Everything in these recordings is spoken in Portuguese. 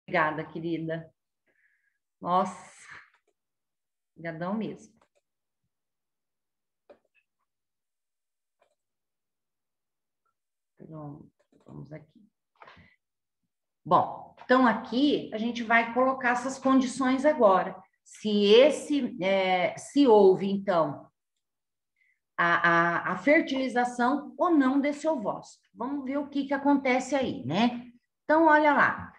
Obrigada, querida. Nossa, obrigadão mesmo. Pronto, vamos aqui. Bom, então aqui a gente vai colocar essas condições agora. Se houve, então, a fertilização ou não desse ovócito. Vamos ver o que acontece aí, né? Então, olha lá.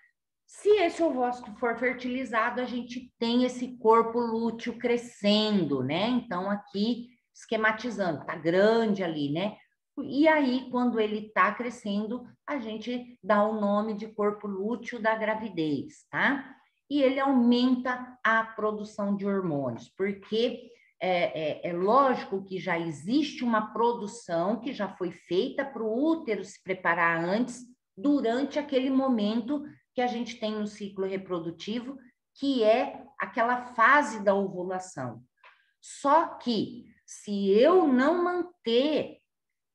Se esse ovócito for fertilizado, a gente tem esse corpo lúteo crescendo, né? Então, aqui, esquematizando, tá grande ali, né? E aí, quando ele tá crescendo, a gente dá o nome de corpo lúteo da gravidez, tá? E ele aumenta a produção de hormônios, porque é lógico que já existe uma produção que já foi feita para o útero se preparar antes, durante aquele momento que a gente tem no ciclo reprodutivo, que é aquela fase da ovulação. Só que, se eu não manter,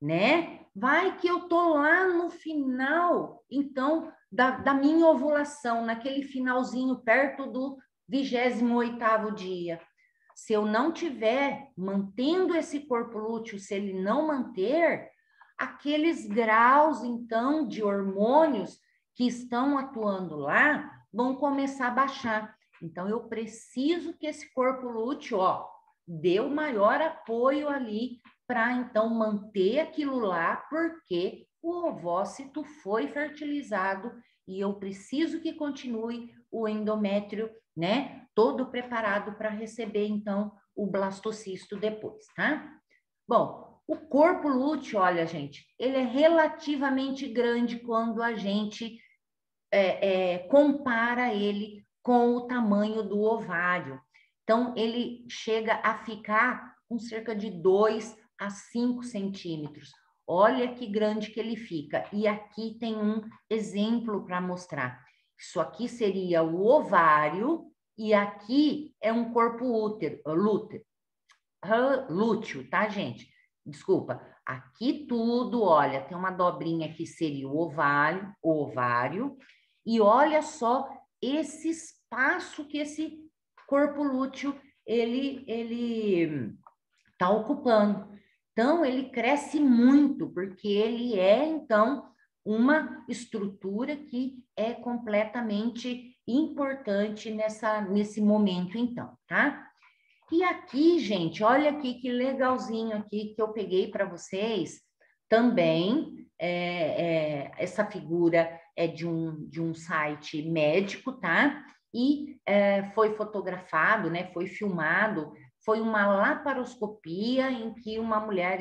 né, vai que eu tô lá no final, então, da minha ovulação, naquele finalzinho, perto do 28º dia. Se eu não tiver mantendo esse corpo lúteo, se ele não manter, aqueles graus, então, de hormônios que estão atuando lá, vão começar a baixar. Então, eu preciso que esse corpo lúteo, ó, dê o maior apoio ali para, então, manter aquilo lá, porque o ovócito foi fertilizado e eu preciso que continue o endométrio, né, todo preparado para receber, então, o blastocisto depois, tá? Bom, o corpo lúteo, olha, gente, ele é relativamente grande quando a gente compara ele com o tamanho do ovário. Então, ele chega a ficar com cerca de 2 a 5 centímetros. Olha que grande que ele fica. E aqui tem um exemplo para mostrar. Isso aqui seria o ovário e aqui é um corpo lúteo, tá, gente? Desculpa. Aqui tudo, olha, tem uma dobrinha que seria o ovário, e olha só esse espaço que esse corpo lúteo ele está ocupando. Então, ele cresce muito, porque ele é, então, uma estrutura que é completamente importante nesse momento, então, tá? E aqui, gente, olha aqui que legalzinho aqui que eu peguei para vocês. Também, essa figura é de um site médico, tá? E foi fotografado, né? Foi filmado. Foi uma laparoscopia em que uma mulher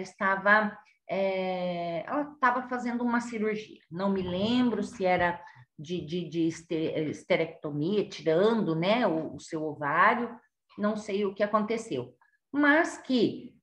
ela estava fazendo uma cirurgia. Não me lembro se era de esterectomia, tirando, né, o seu ovário, não sei o que aconteceu, mas que,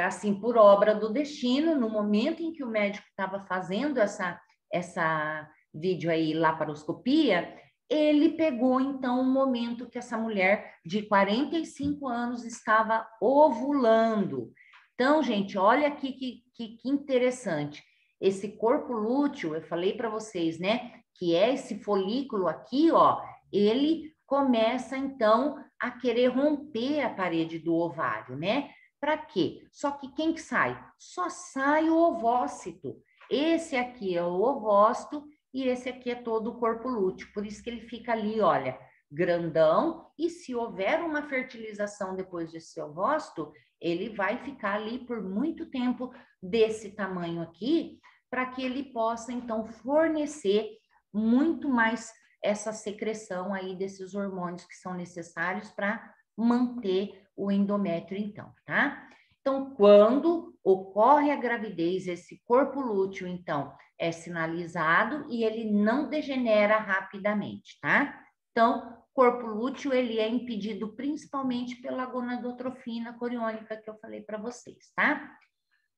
assim, por obra do destino, no momento em que o médico estava fazendo essa vídeo aí, laparoscopia, ele pegou, então, um momento que essa mulher de 45 anos estava ovulando. Então, gente, olha aqui que interessante. Esse corpo lúteo, eu falei para vocês, né, que é esse folículo aqui, ó, ele começa, então, a querer romper a parede do ovário, né? Para quê? Só que quem que sai? Só sai o ovócito. Esse aqui é o ovócito e esse aqui é todo o corpo lúteo. Por isso que ele fica ali, olha, grandão. E se houver uma fertilização depois desse ovócito, ele vai ficar ali por muito tempo desse tamanho aqui, para que ele possa, então, fornecer muito mais essa secreção aí desses hormônios que são necessários para manter o endométrio, então, tá? Então, quando ocorre a gravidez, esse corpo lúteo, então, é sinalizado e ele não degenera rapidamente, tá? Então, corpo lúteo, ele é impedido principalmente pela gonadotrofina coriônica que eu falei para vocês, tá?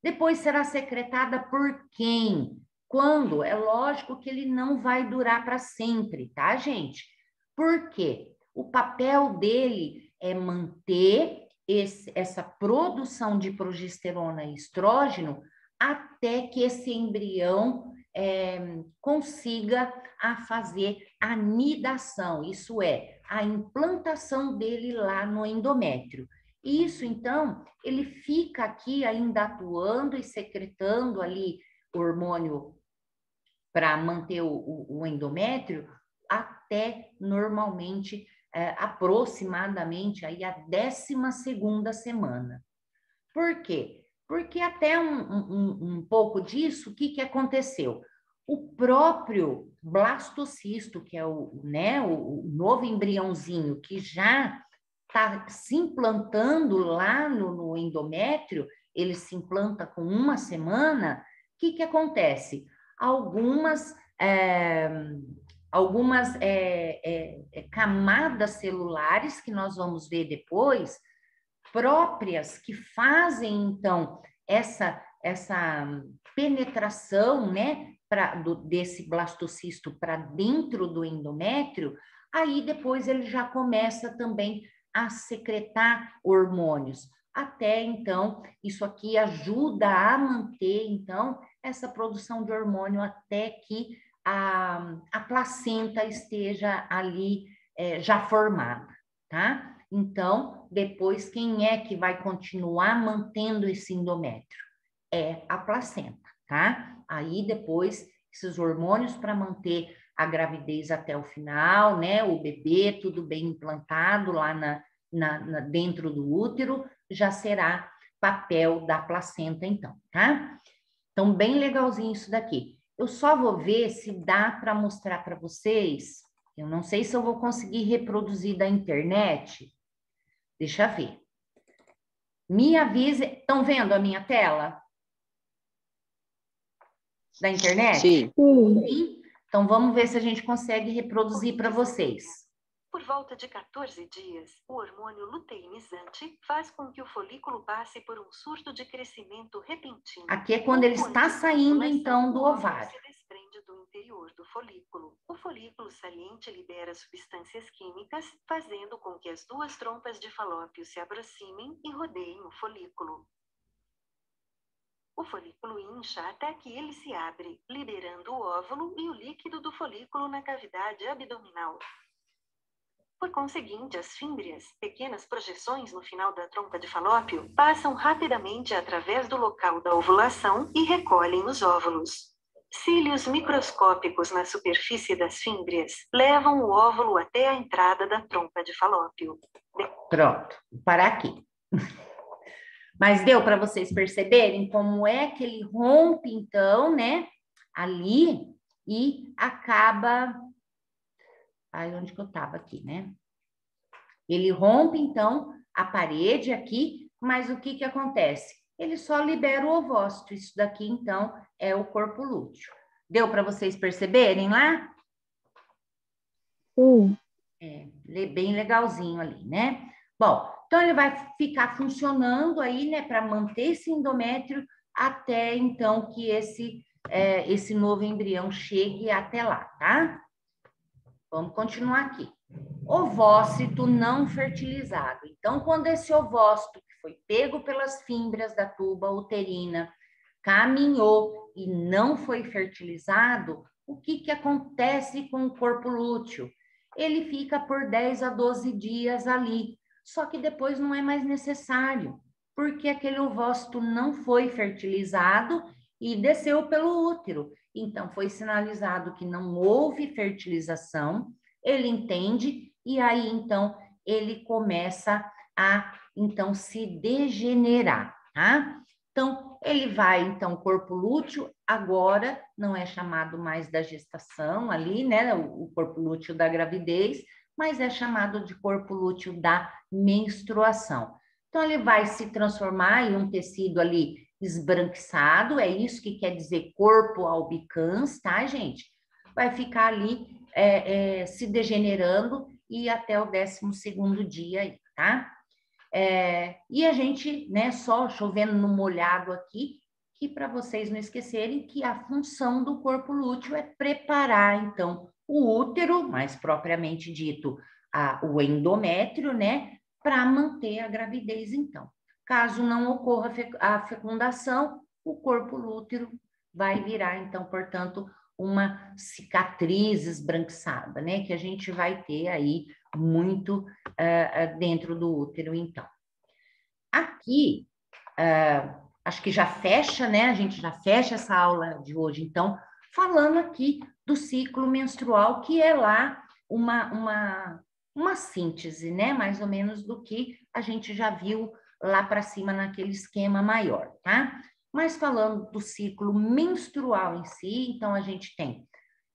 Depois será secretada por quem? Quando? É lógico que ele não vai durar para sempre, tá, gente? Por quê? O papel dele é manter essa produção de progesterona e estrógeno até que esse embrião consiga fazer anidação, isso é, a implantação dele lá no endométrio. Isso, então, ele fica aqui ainda atuando e secretando ali hormônio para manter o endométrio até normalmente, aproximadamente aí a 12ª semana. Por quê? Porque até um pouco disso, o que aconteceu? O próprio blastocisto, que é o novo embriãozinho que já está se implantando lá no endométrio, ele se implanta com 1 semana, o que acontece? Algumas camadas celulares, que nós vamos ver depois, próprias, que fazem, então, essa penetração, né, desse blastocisto para dentro do endométrio, aí depois ele já começa também a secretar hormônios. Até então, isso aqui ajuda a manter, então, essa produção de hormônio até que a placenta esteja ali já formada, tá? Então, depois, quem é que vai continuar mantendo esse endométrio? É a placenta, tá? Aí, depois, esses hormônios para manter a gravidez até o final, né? O bebê, tudo bem implantado lá dentro do útero, já será papel da placenta, então, tá? Então, bem legalzinho isso daqui. Eu só vou ver se dá para mostrar para vocês. Eu não sei se eu vou conseguir reproduzir da internet. Deixa eu ver. Me avise. Estão vendo a minha tela? Da internet? Sim. Sim? Então, vamos ver se a gente consegue reproduzir para vocês. Por volta de 14 dias, o hormônio luteinizante faz com que o folículo passe por um surto de crescimento repentino. Aqui é quando ele está saindo, então, do ovário. Se desprende do interior do folículo. O folículo saliente libera substâncias químicas, fazendo com que as duas trompas de Falópio se aproximem e rodeiem o folículo. O folículo incha até que ele se abre, liberando o óvulo e o líquido do folículo na cavidade abdominal. Por conseguinte, as fímbrias, pequenas projeções no final da trompa de Falópio, passam rapidamente através do local da ovulação e recolhem os óvulos. Cílios microscópicos na superfície das fímbrias levam o óvulo até a entrada da trompa de Falópio. Pronto, vou parar aqui. Mas deu para vocês perceberem como é que ele rompe, então, né, ali e acaba... Ai, onde que eu estava aqui, né? Ele rompe, então, a parede aqui, mas o que acontece? Ele só libera o ovócito. Isso daqui, então, é o corpo lúteo. Deu para vocês perceberem lá? É, bem legalzinho ali, né? Bom, então ele vai ficar funcionando aí, né, para manter esse endométrio até, então, que esse novo embrião chegue até lá, tá? Vamos continuar aqui. Ovócito não fertilizado. Então, quando esse ovócito que foi pego pelas fímbrias da tuba uterina caminhou e não foi fertilizado, o que acontece com o corpo lúteo? Ele fica por 10 a 12 dias ali, só que depois não é mais necessário, porque aquele ovócito não foi fertilizado e desceu pelo útero. Então, foi sinalizado que não houve fertilização, ele entende, e aí, então, ele começa a, então, se degenerar, tá? Então, ele vai, então, o corpo lúteo agora não é chamado mais da gestação ali, né? O corpo lúteo da gravidez, mas é chamado de corpo lúteo da menstruação. Então, ele vai se transformar em um tecido ali esbranquiçado, é isso que quer dizer corpo albicans, tá, gente? Vai ficar ali se degenerando e até o 12º dia aí, tá? E a gente, né, só chovendo no molhado aqui, que para vocês não esquecerem que a função do corpo lúteo é preparar, então, o útero, mais propriamente dito, o endométrio, né, para manter a gravidez, então. Caso não ocorra a fecundação, o corpo lúteo vai virar, então, portanto, uma cicatriz esbranquiçada, né? Que a gente vai ter aí muito dentro do útero, então. Aqui, acho que já fecha, né? A gente já fecha essa aula de hoje, então, falando aqui do ciclo menstrual, que é lá uma síntese, né? Mais ou menos do que a gente já viu lá para cima naquele esquema maior, tá? Mas falando do ciclo menstrual em si, então a gente tem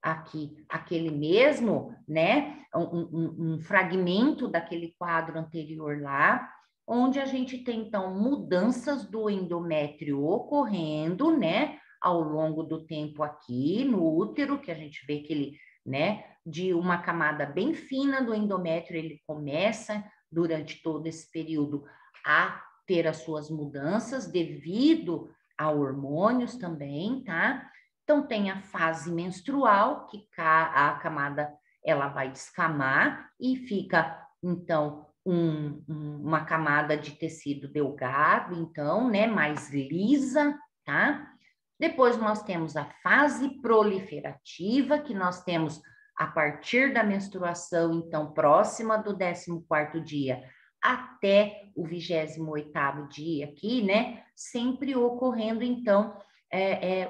aqui aquele mesmo, né? Um fragmento daquele quadro anterior lá, onde a gente tem, então, mudanças do endométrio ocorrendo, né? Ao longo do tempo aqui no útero, que a gente vê que ele, né? De uma camada bem fina do endométrio, ele começa durante todo esse período a ter as suas mudanças devido a hormônios também, tá? Então, tem a fase menstrual, que a camada ela vai descamar e fica, então, uma camada de tecido delgado, então, né, mais lisa, tá? Depois nós temos a fase proliferativa, que nós temos a partir da menstruação, então, próxima do 14º dia, até o 28º dia aqui, né? Sempre ocorrendo, então,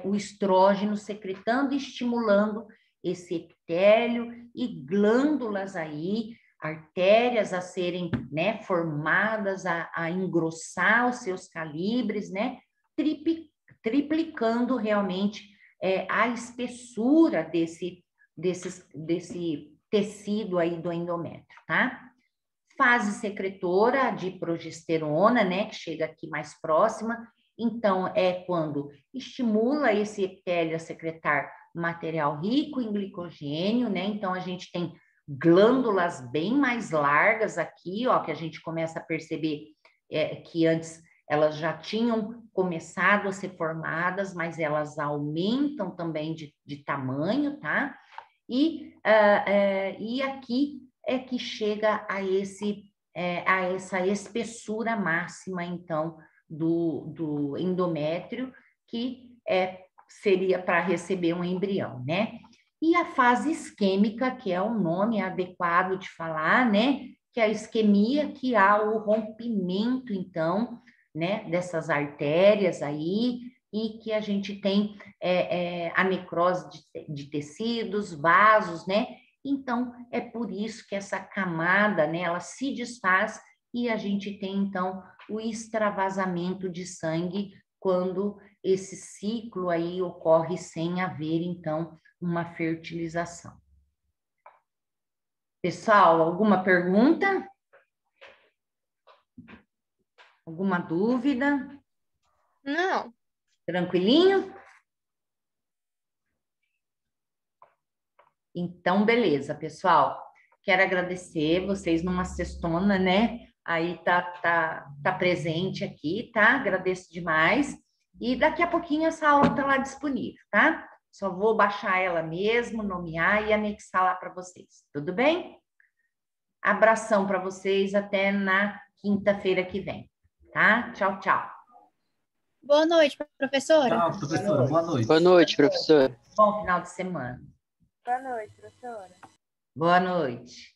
o estrógeno secretando e estimulando esse epitélio e glândulas aí, artérias a serem, né, formadas, a engrossar os seus calibres, né? Triplicando realmente a espessura desse tecido aí do endométrio, tá? Fase secretora de progesterona, né, que chega aqui mais próxima, então é quando estimula esse epitélio a secretar material rico em glicogênio, né, então a gente tem glândulas bem mais largas aqui, ó, que a gente começa a perceber que antes elas já tinham começado a ser formadas, mas elas aumentam também de tamanho, tá? E aqui é que chega a essa espessura máxima, então, do endométrio, que seria para receber um embrião, né? E a fase isquêmica, que é o nome adequado de falar, né? Que é a isquemia, que há o rompimento, então, né? Dessas artérias aí, e que a gente tem a necrose de tecidos, vasos, né? Então, é por isso que essa camada, né, ela se desfaz e a gente tem, então, o extravasamento de sangue quando esse ciclo aí ocorre sem haver, então, uma fertilização. Pessoal, alguma pergunta? Alguma dúvida? Não. Tranquilinho? Então, beleza, pessoal. Quero agradecer vocês numa sextona, né? Aí tá presente aqui, tá? Agradeço demais. E daqui a pouquinho essa aula tá lá disponível, tá? Só vou baixar ela mesmo, nomear e anexar lá para vocês. Tudo bem? Abração para vocês até na quinta-feira que vem, tá? Tchau, tchau. Boa noite, professora. Tchau, professora. Boa noite. Boa noite, professor. Bom final de semana. Boa noite, professora. Boa noite.